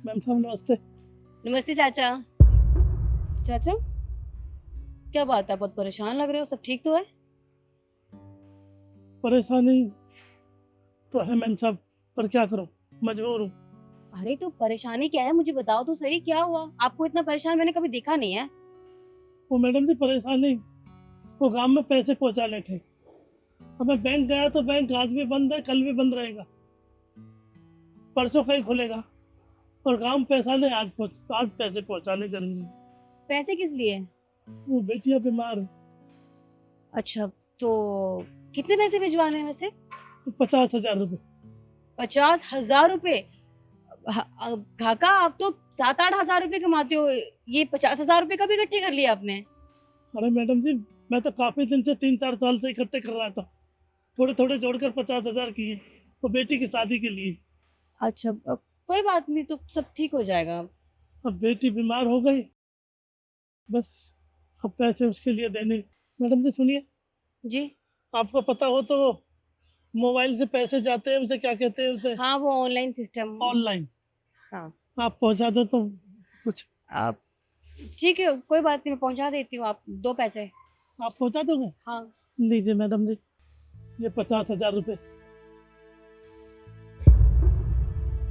Ma'am साहब नमस्ते। नमस्ते चाचा। चाचा, क्या बात है, बहुत परेशान लग रहे हो, सब ठीक तो है? परेशानी तो है मैम साहब, पर क्या करूं, मजबूर हूँ। अरे तो परेशानी क्या है, मुझे बताओ तो सही, क्या हुआ? आपको इतना परेशान मैंने कभी देखा नहीं है। वो मैडम जी परेशानी, वो गांव में पैसे पहुंचाने थे। अब मैं बैंक गया तो बैंक आज भी बंद है, कल भी बंद रहेगा, परसों कहीं खुलेगा। और गांव में पैसा नहीं, आज पैसे पहुंचाने जरूरी है। पैसे किस लिए? वो बेटियां बीमार है। अच्छा, तो कितने पैसे भिजवाने हैं वैसे? 50,000 रुपये। 50,000 रुपए? काका, आप तो 7-8 हजार रुपए कमाते हो, ये 50,000 रुपए कभी इकट्ठे कर लिया आपने? अरे मैडम जी, मैं तो काफी दिन से 3-4 साल से इकट्ठे कर रहा था, थोड़े थोड़े जोड़कर 50,000 किए, वो बेटी की शादी के लिए। अच्छा, कोई बात नहीं, तो सब ठीक हो जाएगा। अब बेटी बीमार हो गई, बस अब पैसे उसके लिए देने। मैडम जी सुनिए, जी। आपको पता हो तो मोबाइल से पैसे जाते हैं, उसे क्या कहते हैं, उसे हाँ, वो ऑनलाइन सिस्टम। ऑनलाइन। हाँ। आप पहुंचा दो तो कुछ। आप, ठीक है, कोई बात नहीं, मैं पहुंचा देती हूँ, आप दो पैसे। आप पहुंचा दोगे? हाँ। लीजिए मैडम जी, ये 50,000 रुपये।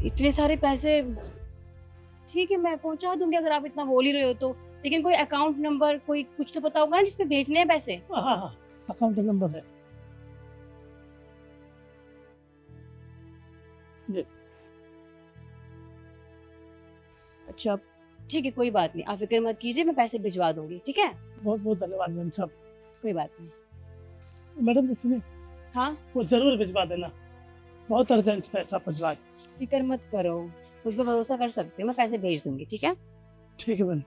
इतने सारे पैसे? ठीक है, मैं पहुंचा दूंगी अगर आप इतना बोल ही रहे हो तो। लेकिन कोई अकाउंट नंबर, कोई कुछ तो पता होगा ना जिसपे भेजने हैं पैसे। हाँ हाँ, अकाउंट नंबर है ये। अच्छा, ठीक है, कोई बात नहीं, आप फिक्र मत कीजिए, मैं पैसे भिजवा दूंगी, ठीक है? बहुत बहुत धन्यवाद मैम साहब। कोई बात नहीं। मैडम जी सुनिए, हाँ, वो जरूर भिजवा देना, बहुत अर्जेंट पैसा भिजवा। फिक्र मत करो, मुझ पर भरोसा कर सकते हो, मैं पैसे भेज दूंगी, ठीक है? ठीक है मैडम।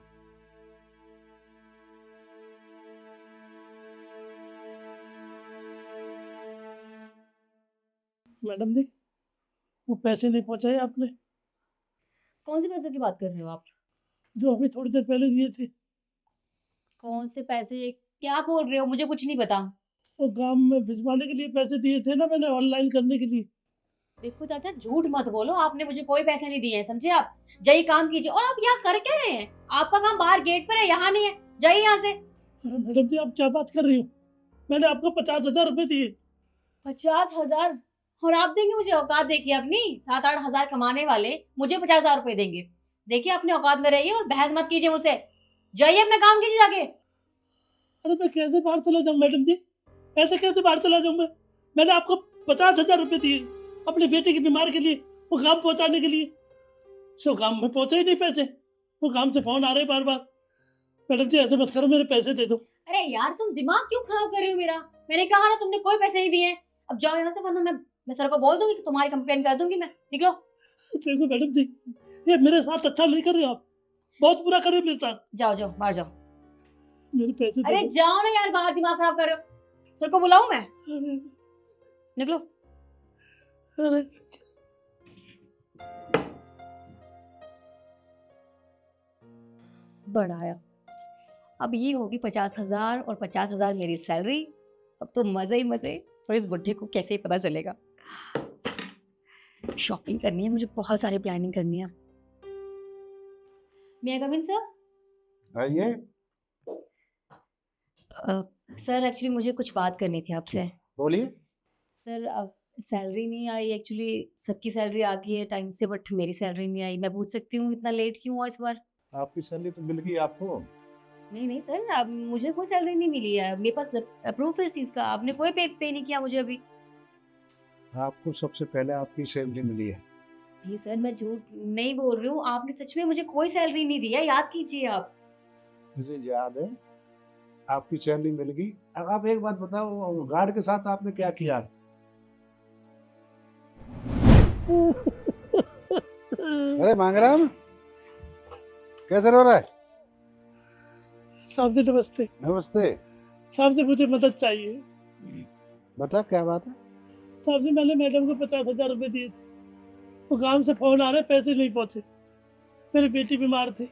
मैडम जी, वो पैसे नहीं पहुंचाए आपने, कौन से पैसों की बात कर रहे हो आप? जो अभी थोड़ी देर पहले दिए थे। कौन से पैसे? क्या बोल रहे हो, मुझे कुछ नहीं पता। वो गांव में भिजवाने के लिए पैसे दिए थे ना मैंने, ऑनलाइन करने के लिए। देखो चाचा, झूठ मत बोलो, आपने मुझे कोई पैसे नहीं दिए हैं, समझे आप? जाइए काम कीजिए। और आप यहाँ कर क्या रहे हैं? आपका काम बाहर गेट पर है, यहाँ नहीं है, जाइए यहाँ से। अरे मैडम जी, आप क्या बात कर रही हो? मैंने आपको 50,000 रुपये दिए। 50,000? और आप देंगे मुझे? औकात देखिए अपनी, 7-8 हजार कमाने वाले मुझे 50,000 रुपए देंगे? देखिए अपने औकात में रहिए और बहस मत कीजिए मुझसे। जाइए अपना काम कीजिए जाके। अरे मैं कैसे बाहर चला जाऊँ मैडम जी, ऐसे कैसे बाहर चला जाऊँ मैं? मैंने आपको 50,000 रुपये दिए अपनी बेटी की बीमार के लिए, वो काम पहुंचाने के लिए। सो काम में पहुंचे ही नहीं पैसे, वो काम से फोन आ रहे बार बार। मैडम जी ऐसे मत करो, मेरे पैसे दे दो। अरे यार, तुम दिमाग क्यों खराब कर रहे हो मेरा? मैंने कहा ना, तुमने कोई पैसे नहीं दिए। अब जाओ यहाँ से, वरना मैं सर को बोल दूंगी कि तुम्हारी कंप्लेन कर दूंगी मैं। निकलो। देखो मैडम जी, ये मेरे साथ अच्छा नहीं कर रहे हो आप, बहुत बुरा कर रहे हो मेरे साथ। जाओ जाओ, बाहर जाओ। मेरे पैसे दे अरे दो। जाओ ना यार, बाहर दिमाग खराब कर रहे हो। सर को बुलाऊं मैं? अरे, निकलो। अरे बढ़ाया। अब ये होगी 50,000 और 50,000 मेरी सैलरी। अब तो मजे ही मजे। और इस बुढ़े को कैसे ही पता चलेगा। शॉपिंग करनी है मुझे, बहुत सारी प्लानिंग करनी है। मे आई कम इन सर? आइए। सर एक्चुअली मुझे कुछ बात करनी थी आपसे। बोलिए। सर अब सैलरी नहीं आई एक्चुअली। सबकी सैलरी आ गई है टाइम से, बट मेरी सैलरी नहीं आई। मैं पूछ सकती हूँ इतना लेट क्यों हुआ इस बार? आपकी सैलरी तो मिल गई आपको। नहीं नहीं सर, अब मुझे कोई सैलरी नहीं मिली है। मेरे पास प्रूफ है इस चीज़ का। आपने कोई पे नहीं किया मुझे अभी। आपको सबसे पहले आपकी सैलरी मिली है। नहीं सर, मैं झूठ नहीं बोल रही हूँ। आपने सच में मुझे कोई सैलरी नहीं दी है, याद कीजिए आप। मुझे याद है, आपकी सैलरी मिल गई। अब आप एक बात बताओ, गार्ड के साथ आपने क्या किया? अरे मांगराम, कैसे हो रहा है? साहब जी नमस्ते। नमस्ते। साहब जी मुझे मदद चाहिए। बता क्या बात है? साहब जी मैंने मैडम को 50,000 रुपये दिए थे, वो गांव से फोन आ रहे, पैसे नहीं पहुंचे। मेरी बेटी बीमार थी,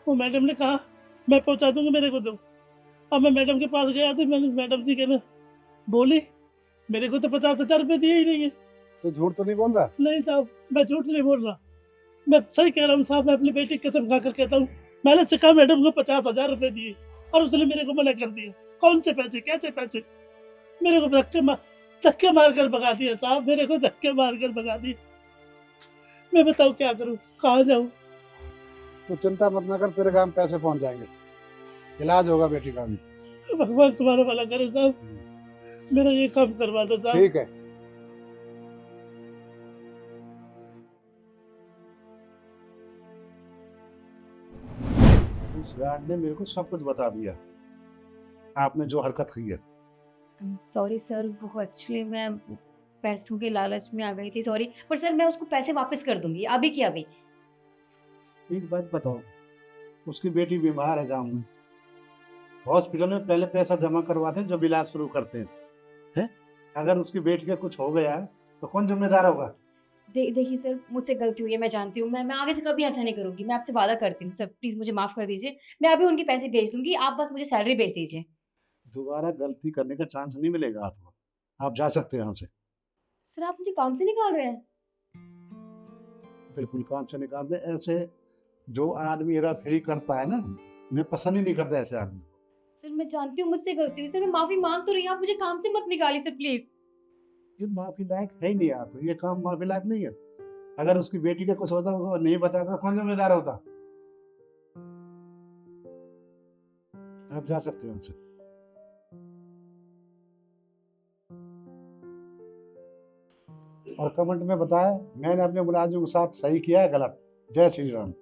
वो मैडम ने कहा मैं पहुंचा दूंगा, मेरे को दो। अब मैं मैडम के पास गया तो मैंने मैडम जी कहना बोली मेरे को तो 50,000 रुपये दिए ही नहीं है। तो झूठ तो नहीं बोल रहा? नहीं साहब, मैं झूठ नहीं बोल रहा, मैं सही कह रहा हूँ साहब, मैं अपनी बेटी की कसम खाकर कहता हूँ, मैंने शिखा मैडम को 50,000 रुपए दिए और उसने मेरे को मना कर दिया। कौन से पैसे, कैसे पैसे? मेरे को धक्के मार कर भगा दिया साहब, मेरे को धक्के मार कर भगा दिए। मैं बताऊँ क्या करूँ, कहाँ जाऊँ? तो चिंता मत ना कर, तेरे काम पैसे पहुंच जाएंगे, इलाज होगा बेटी का भी। भगवान तुम्हारा भला करे साहब, मेरा ये काम करवा दो साहब। ठीक है। उस गार्ड ने मेरे को सब कुछ बता दिया, आपने जो हरकत की है। सॉरी सर, वो एक्चुअली मैं पैसों के लालच में आ गई थी, सॉरी। पर सर मैं उसको पैसे वापस कर दूंगी, अभी की अभी। एक बात बताओ, उसकी बेटी बीमार है गाँव में, हॉस्पिटल में पहले पैसा जमा करवाते हैं जब इलाज शुरू करते हैं? अगर उसकी बेटी का कुछ हो गया तो कौन जिम्मेदार होगा? देखिए सर, मुझसे गलती हुई है, मैं जानती हूँ। मैं आगे से कभी ऐसा नहीं करूँगी। मैं आपसे वादा करती हूँ सर, प्लीज़ मुझे माफ़ कर दीजिए। मैं अभी उनके पैसे भेज दूँगी, आप बस मुझे सैलरी भेज दीजिए। दोबारा गलती करने का चांस नहीं मिलेगा आपको, आप जा सकते हैं यहाँ से। सर आप मुझे काम से निकाल रहे हैं? बिल्कुल काम से निकाल दे। ऐसे जो आदमी हेरा फेरी करता है ना, मैं पसंद ही नहीं करता ऐसे आदमी। सर मैं जानती हूँ मुझसे गलती हुई, सर मैं माफ़ी माँग तो रही हूँ, आप मुझे काम से मत निकालिए सर प्लीज़। ये माफी लायक है ही नहीं आप, ये काम माफी लायक नहीं है। अगर उसकी बेटी का कुछ होता वो नहीं बताता, कौन जिम्मेदार होता? आप जा सकते हो उनसे। और कमेंट में बताया मैंने अपने मुलाजिम के साथ सही किया है गलत। जय श्री राम।